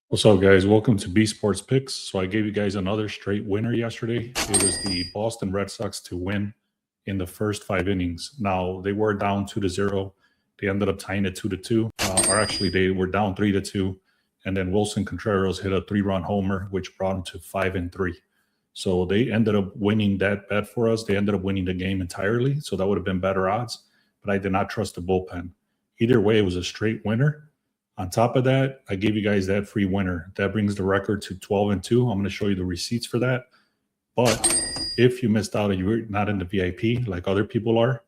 What's up, guys? Welcome to B Sports Picks. So I gave you guys another straight winner yesterday. It was the Boston Red Sox to win in the first 5 innings. Now they were down 2-0. They ended up tying it 2-2, or actually they were down 3-2, and then Wilson Contreras hit a 3-run homer, which brought them to 5-3. So they ended up winning that bet for us. They ended up winning the game entirely. So that would have been better odds, but I did not trust the bullpen. Either way, it was a straight winner. On top of that, I gave you guys that free winner. That brings the record to 12-2. I'm going to show you the receipts for that. But if you missed out and you're not in the VIP like other people are,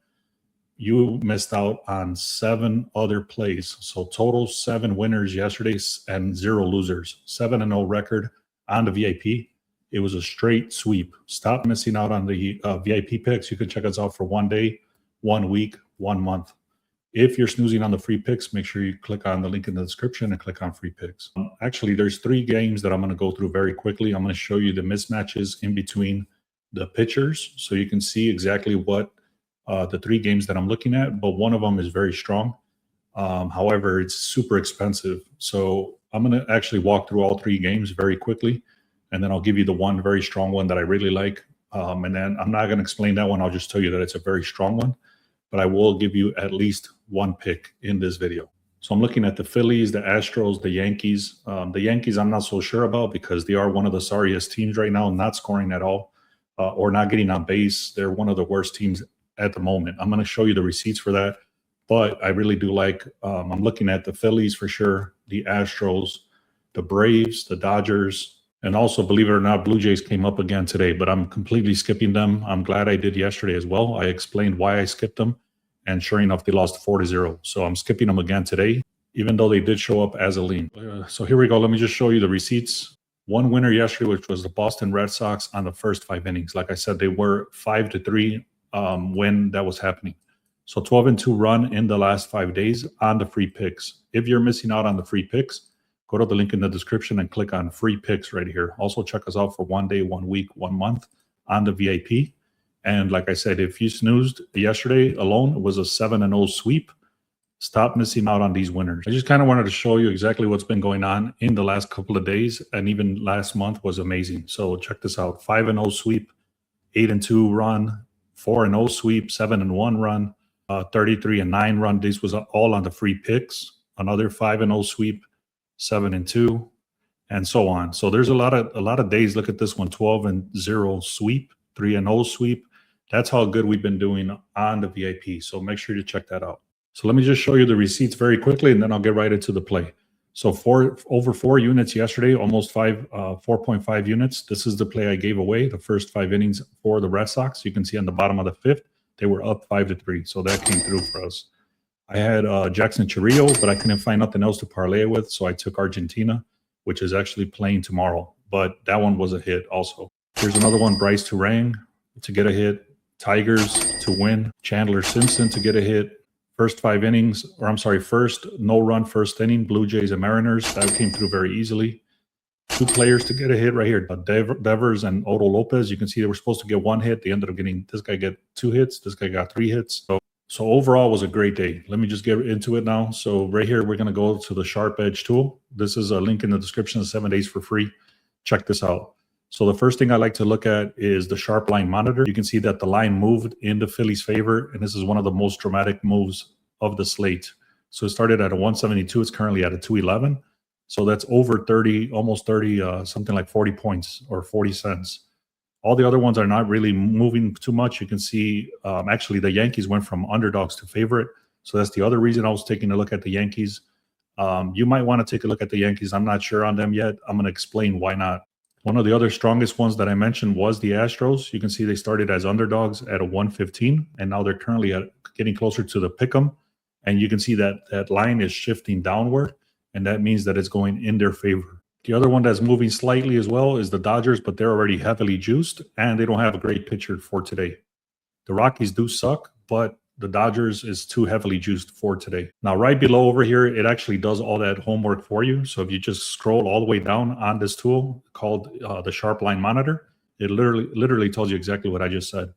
you missed out on 7 other plays. So total 7 winners yesterday and 0 losers. 7-0 record on the VIP. It was a straight sweep. Stop missing out on the VIP picks. You can check us out for 1 day, 1 week, 1 month. If you're snoozing on the free picks, make sure you click on the link in the description and click on free picks. Actually, there's 3 games that I'm going to go through very quickly. I'm going to show you the mismatches in between the pitchers so you can see exactly what the 3 games that I'm looking at, but one of them is very strong. However, it's super expensive. So I'm going to actually walk through all 3 games very quickly, and then I'll give you the one very strong one that I really like. And then I'm not going to explain that one. I'll just tell you that it's a very strong one. But I will give you at least 1 pick in this video. So I'm looking at the Phillies, the Astros, the Yankees. The Yankees I'm not so sure about because they are one of the sorriest teams right now, not scoring at all or not getting on base. They're one of the worst teams at the moment. I'm going to show you the receipts for that. But I really do like, I'm looking at the Phillies for sure, the Astros, the Braves, the Dodgers, and also, believe it or not, Blue Jays came up again today, but I'm completely skipping them. I'm glad I did yesterday as well. I explained why I skipped them, and sure enough, they lost 4-0. So I'm skipping them again today, even though they did show up as a lean. So here we go. Let me just show you the receipts. One winner yesterday, which was the Boston Red Sox on the first 5 innings. Like I said, they were 5-3 when that was happening. So 12-2 run in the last 5 days on the free picks. If you're missing out on the free picks, go to the link in the description and click on free picks right here. Also check us out for 1 day, 1 week, 1 month on the VIP. And like I said, if you snoozed yesterday alone, it was a 7-0 sweep. Stop missing out on these winners. I just kind of wanted to show you exactly what's been going on in the last couple of days. And even last month was amazing. So check this out. 5-0 sweep, 8-2 run, 4-0 sweep, 7-1 run, 33-9 run. This was all on the free picks. Another 5-0 sweep, 7-2, and so on. So there's a lot of days. Look at this one, 12-0 sweep, 3-0 sweep. That's how good we've been doing on the VIP. So make sure to check that out. So let me just show you the receipts very quickly, and then I'll get right into the play. So over 4 units yesterday, almost 4.5 units. This is the play I gave away, the first 5 innings for the Red Sox. You can see on the bottom of the 5th, they were up 5-3. So that came through for us. I had Jackson Chiriot, but I couldn't find nothing else to parlay with, so I took Argentina, which is actually playing tomorrow. But that one was a hit also. Here's another one, Bryce Turang to get a hit, Tigers to win, Chandler Simpson to get a hit, first 5 innings, or I'm sorry, first no-run first inning, Blue Jays and Mariners. That came through very easily. 2 players to get a hit right here, Devers and Otto Lopez. You can see they were supposed to get 1 hit. They ended up getting, this guy get 2 hits, this guy got 3 hits. So overall was a great day. Let me just get into it now. So right here, we're going to go to the Sharp Edge tool. This is a link in the description, 7 days for free. Check this out. So the first thing I like to look at is the sharp line monitor. You can see that the line moved in the Phillies' favor, and this is one of the most dramatic moves of the slate. So it started at a 172. It's currently at a 211. So that's over 30, almost 30, something like 40 points or 40 cents. All the other ones are not really moving too much. You can see actually the Yankees went from underdogs to favorite. So that's the other reason I was taking a look at the Yankees. You might want to take a look at the Yankees. I'm not sure on them yet. I'm going to explain why not. One of the other strongest ones that I mentioned was the Astros. You can see they started as underdogs at a 115, and now they're currently getting closer to the pick'em. And you can see that that line is shifting downward, and that means that it's going in their favor. The other one that's moving slightly as well is the Dodgers, but they're already heavily juiced, and they don't have a great pitcher for today. The Rockies do suck, but the Dodgers is too heavily juiced for today. Now, right below over here, it actually does all that homework for you. So if you just scroll all the way down on this tool called the Sharp Line Monitor, it literally tells you exactly what I just said.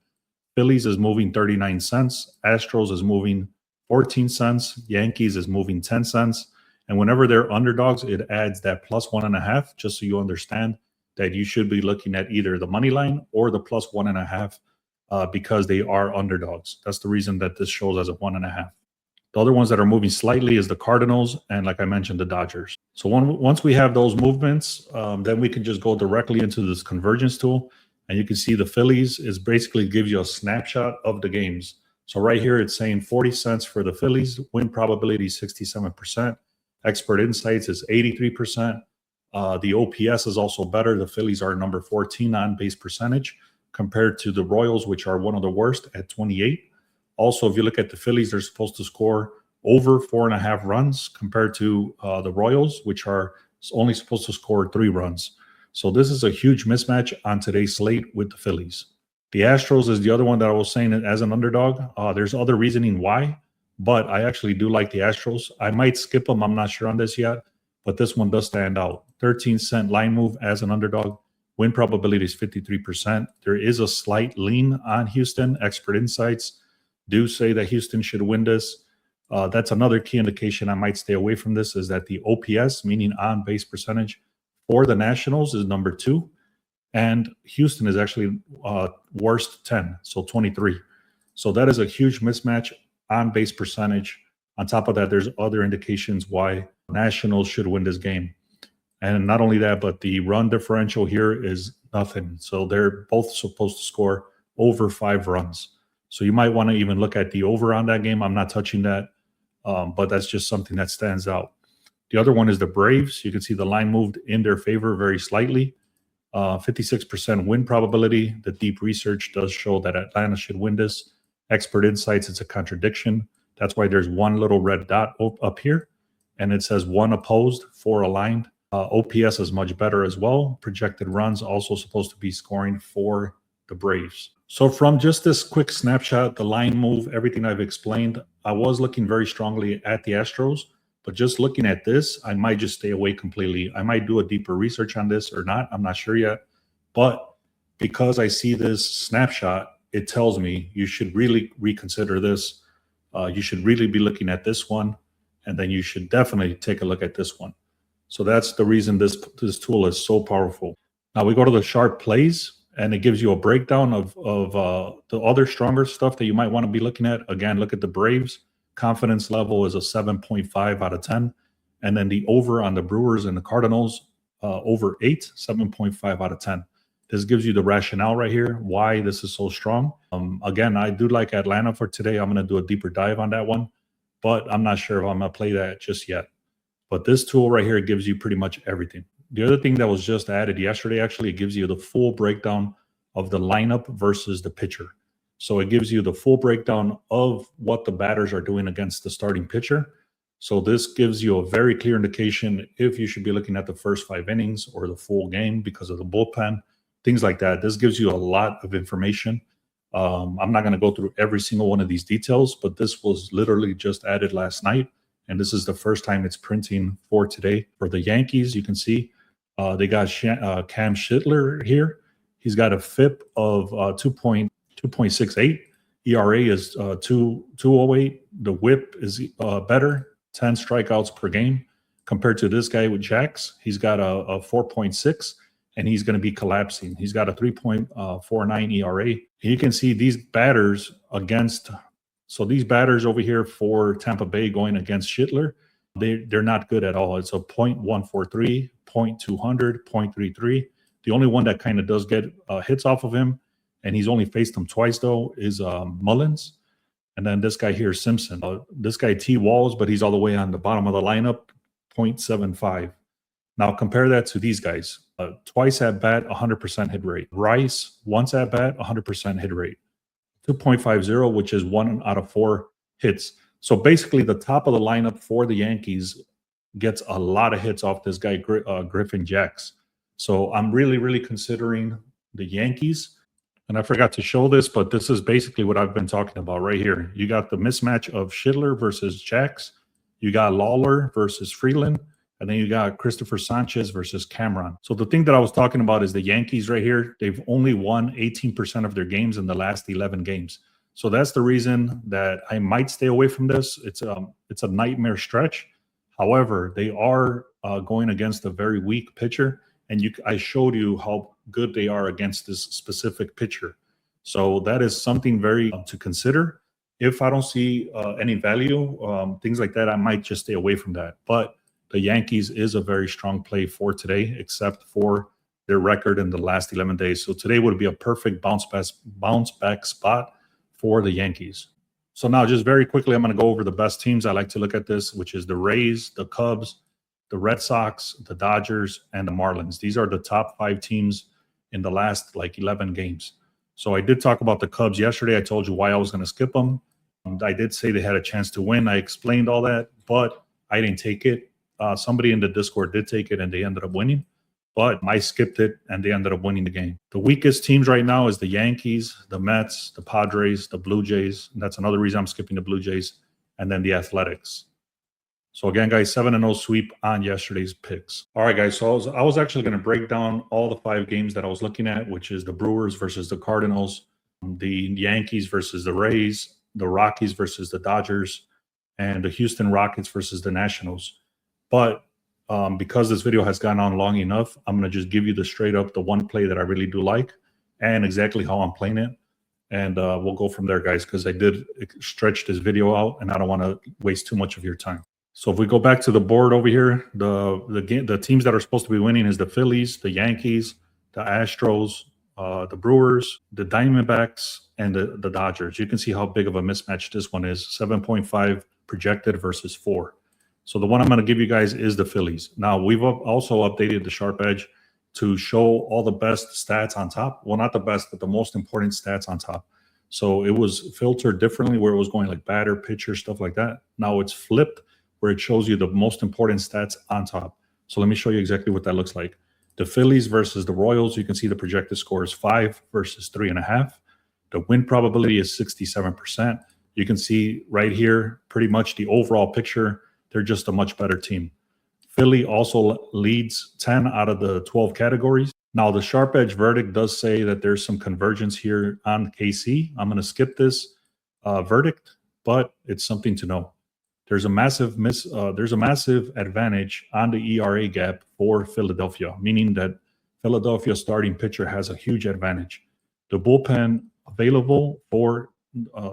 Phillies is moving 39 cents. Astros is moving 14 cents. Yankees is moving 10 cents. And whenever they're underdogs, it adds that +1.5, just so you understand that you should be looking at either the money line or the +1.5 because they are underdogs. That's the reason that this shows as a 1.5. The other ones that are moving slightly is the Cardinals and, like I mentioned, the Dodgers. So once we have those movements, then we can just go directly into this convergence tool, and you can see the Phillies is basically gives you a snapshot of the games. So right here, it's saying 40 cents for the Phillies, win probability 67%. Expert insights is 83%. The OPS is also better. The Phillies are number 14 on base percentage compared to the Royals, which are one of the worst at 28. Also, if you look at the Phillies, they're supposed to score over 4.5 runs compared to the Royals, which are only supposed to score 3 runs. So this is a huge mismatch on today's slate with the Phillies. The Astros is the other one that I was saying as an underdog. There's other reasoning why, but I actually do like the Astros. I might skip them. I'm not sure on this yet, but this one does stand out. 13-cent line move as an underdog. Win probability is 53%. There is a slight lean on Houston. Expert insights do say that Houston should win this. That's another key indication I might stay away from this, is that the OPS, meaning on base percentage, for the Nationals is number 2. And Houston is actually worst 10, so 23. So that is a huge mismatch on base percentage. On top of that, there's other indications why Nationals should win this game. And not only that, but the run differential here is nothing. So they're both supposed to score over 5 runs. So you might want to even look at the over on that game. I'm not touching that, but that's just something that stands out. The other one is the Braves. You can see the line moved in their favor very slightly. 56% win probability. The deep research does show that Atlanta should win this. Expert insights, it's a contradiction. That's why there's one little red dot up here, and it says 1 opposed, 4 aligned. OPS is much better as well. Projected runs also supposed to be scoring for the Braves. So from just this quick snapshot, the line move, everything I've explained, I was looking very strongly at the Astros, but just looking at this, I might just stay away completely. I might do a deeper research on this or not. I'm not sure yet. But because I see this snapshot, it tells me you should really reconsider this. You should really be looking at this one, and then you should definitely take a look at this one. So that's the reason this tool is so powerful. Now we go to the sharp plays, and it gives you a breakdown of the other stronger stuff that you might want to be looking at. Again, look at the Braves. Confidence level is a 7.5 out of 10. And then the over on the Brewers and the Cardinals, over 8, 7.5 out of 10. This gives you the rationale right here, why this is so strong. Again, I do like Atlanta for today. I'm going to do a deeper dive on that one, but I'm not sure if I'm going to play that just yet. But this tool right here gives you pretty much everything. The other thing that was just added yesterday, actually, it gives you the full breakdown of the lineup versus the pitcher. So it gives you the full breakdown of what the batters are doing against the starting pitcher. So this gives you a very clear indication if you should be looking at the first 5 innings or the full game because of the bullpen, things like that. This gives you a lot of information. I'm not going to go through every single one of these details, but this was literally just added last night. And this is the first time it's printing for today. For the Yankees, you can see they got Cam Schittler here. He's got a FIP of 2.68. ERA is 2.08. The WHIP is better, 10 strikeouts per game. Compared to this guy with Jax, he's got a 4.6, and he's going to be collapsing. He's got a 3.49 ERA. And you can see these batters against – so these batters over here for Tampa Bay going against Schittler, they're not good at all. It's a 0.143, 0.200, 0.33. The only one that kind of does get hits off of him, and he's only faced him twice, though, is Mullins. And then this guy here, Simpson. This guy, T. Walls, but he's all the way on the bottom of the lineup, 0.75. Now compare that to these guys. Twice at bat, 100% hit rate. Rice, once at bat, 100% hit rate. 2.50, which is 1 out of 4 hits. So basically the top of the lineup for the Yankees gets a lot of hits off this guy, Griffin Jax. So I'm really, really considering the Yankees. And I forgot to show this, but this is basically what I've been talking about right here. You got the mismatch of Schittler versus Jax. You got Lawler versus Freeland. And then you got Christopher Sanchez versus Cameron. So the thing that I was talking about is the Yankees right here. They've only won 18% of their games in the last 11 games. So that's the reason that I might stay away from this. It's a nightmare stretch. However, they are going against a very weak pitcher, and I showed you how good they are against this specific pitcher. So that is something very to consider. If I don't see any value, things like that, I might just stay away from that. But the Yankees is a very strong play for today, except for their record in the last 11 days. So today would be a perfect bounce back spot for the Yankees. So now just very quickly, I'm going to go over the best teams. I like to look at this, which is the Rays, the Cubs, the Red Sox, the Dodgers, and the Marlins. These are the top 5 teams in the last 11 games. So I did talk about the Cubs yesterday. I told you why I was going to skip them. I did say they had a chance to win. I explained all that, but I didn't take it. Somebody in the Discord did take it, and they ended up winning. But I skipped it, and they ended up winning the game. The weakest teams right now is the Yankees, the Mets, the Padres, the Blue Jays. And that's another reason I'm skipping the Blue Jays. And then the Athletics. So again, guys, 7-0 sweep on yesterday's picks. All right, guys. So I was actually going to break down all the 5 games that I was looking at, which is the Brewers versus the Cardinals, the Yankees versus the Rays, the Rockies versus the Dodgers, and the Houston Rockets versus the Nationals. But because this video has gone on long enough, I'm going to just give you the one play that I really do like and exactly how I'm playing it. And we'll go from there, guys, because I did stretch this video out and I don't want to waste too much of your time. So if we go back to the board over here, the teams that are supposed to be winning is the Phillies, the Yankees, the Astros, the Brewers, the Diamondbacks, and the Dodgers. You can see how big of a mismatch this one is. 7.5 projected versus 4. So the one I'm going to give you guys is the Phillies. Now, we've also updated the Sharp Edge to show all the best stats on top. Well, not the best, but the most important stats on top. So it was filtered differently where it was going like batter, pitcher, stuff like that. Now it's flipped where it shows you the most important stats on top. So let me show you exactly what that looks like. The Phillies versus the Royals, you can see the projected score is 5 versus 3.5. The win probability is 67%. You can see right here pretty much the overall picture. They're just a much better team. Philly also leads 10 out of the 12 categories. Now, the Sharp Edge verdict does say that there's some convergence here on KC. I'm going to skip this verdict, but it's something to know. There's a massive advantage on the ERA gap for Philadelphia, meaning that Philadelphia starting pitcher has a huge advantage. The bullpen available for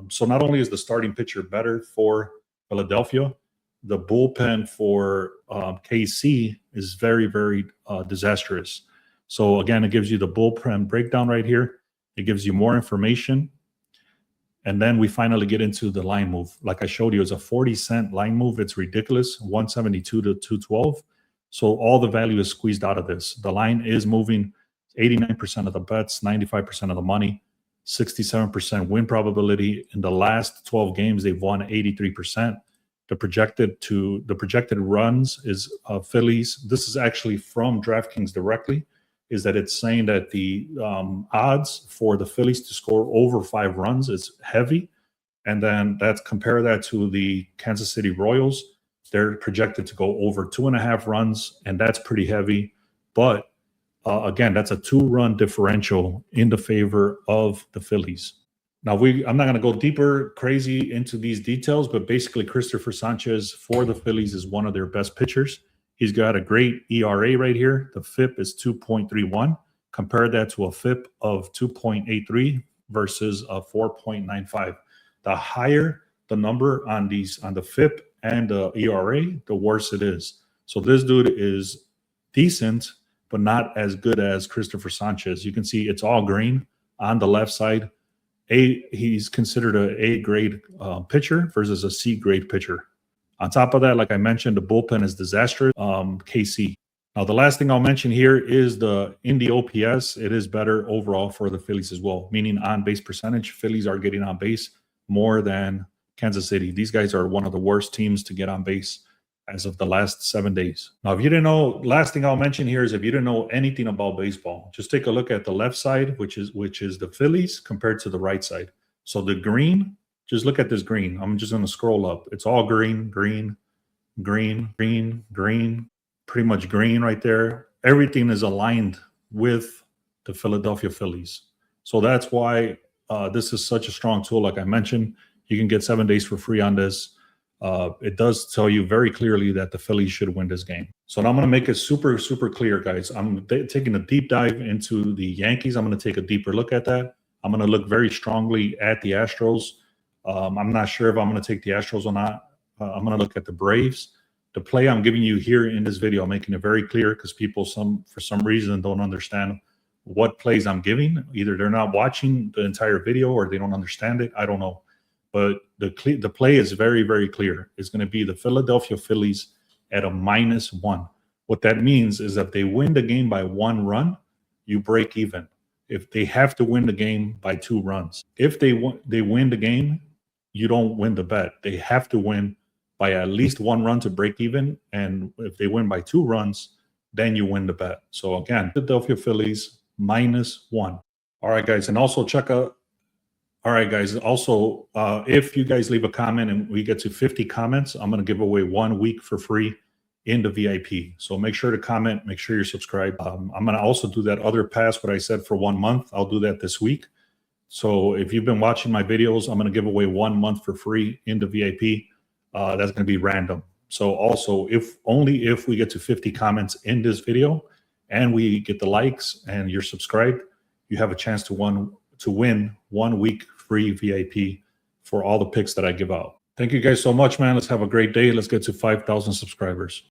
so not only is the starting pitcher better for Philadelphia, the bullpen for KC is very, very disastrous. So again, it gives you the bullpen breakdown right here. It gives you more information. And then we finally get into the line move. Like I showed you, it's a 40-cent line move. It's ridiculous, 172 to 212. So all the value is squeezed out of this. The line is moving 89% of the bets, 95% of the money, 67% win probability. In the last 12 games, they've won 83%. The projected runs is Phillies. This is actually from DraftKings directly, is that it's saying that the odds for the Phillies to score over 5 runs is heavy. And then compare that to the Kansas City Royals. They're projected to go over 2.5 runs, and that's pretty heavy. But again, that's a 2-run differential in the favor of the Phillies. Now, I'm not going to go deeper crazy into these details, but basically Christopher Sanchez for the Phillies is one of their best pitchers. He's got a great ERA right here. The FIP is 2.31. Compare that to a FIP of 2.83 versus a 4.95. The higher the number on the FIP and the ERA, the worse it is. So this dude is decent, but not as good as Christopher Sanchez. You can see it's all green on the left side. He's considered an A-grade pitcher versus a C-grade pitcher. On top of that, like I mentioned, the bullpen is disastrous. KC. Now, the last thing I'll mention here is in the OPS, it is better overall for the Phillies as well, meaning on-base percentage. Phillies are getting on base more than Kansas City. These guys are one of the worst teams to get on base as of the last 7 days. Now, if you didn't know, last thing I'll mention here is if you didn't know anything about baseball, just take a look at the left side, which is the Phillies compared to the right side. So the green, just look at this green. I'm just going to scroll up. It's all green, green, green, green, green, pretty much green right there. Everything is aligned with the Philadelphia Phillies. So that's why this is such a strong tool. Like I mentioned, you can get 7 days for free on this. it does tell you very clearly that the Phillies should win this game. So now I'm going to make it super, super clear, guys. I'm taking a deep dive into the Yankees. I'm going to take a deeper look at that. I'm going to look very strongly at the Astros. I'm not sure if I'm going to take the Astros or not. I'm going to look at the Braves. The play I'm giving you here in this video, I'm making it very clear because people, for some reason, don't understand what plays I'm giving. Either they're not watching the entire video or they don't understand it. I don't know. But the play is very, very clear. It's going to be the Philadelphia Phillies at a -1. What that means is that if they win the game by 1 run, you break even. If they have to win the game by 2 runs, if they win the game, you don't win the bet. They have to win by at least 1 run to break even. And if they win by 2 runs, then you win the bet. So again, Philadelphia Phillies -1. All right, guys. And also check out. All right, guys. Also, if you guys leave a comment and we get to 50 comments, I'm going to give away 1 week for free in the VIP. So make sure to comment, make sure you're subscribed. I'm going to also do that other pass, what I said for 1 month. I'll do that this week. So if you've been watching my videos, I'm going to give away 1 month for free in the VIP. That's going to be random. So also, if we get to 50 comments in this video and we get the likes and you're subscribed, you have a chance to win 1 week free VIP for all the picks that I give out. Thank you guys so much, man. Let's have a great day. Let's get to 5,000 subscribers.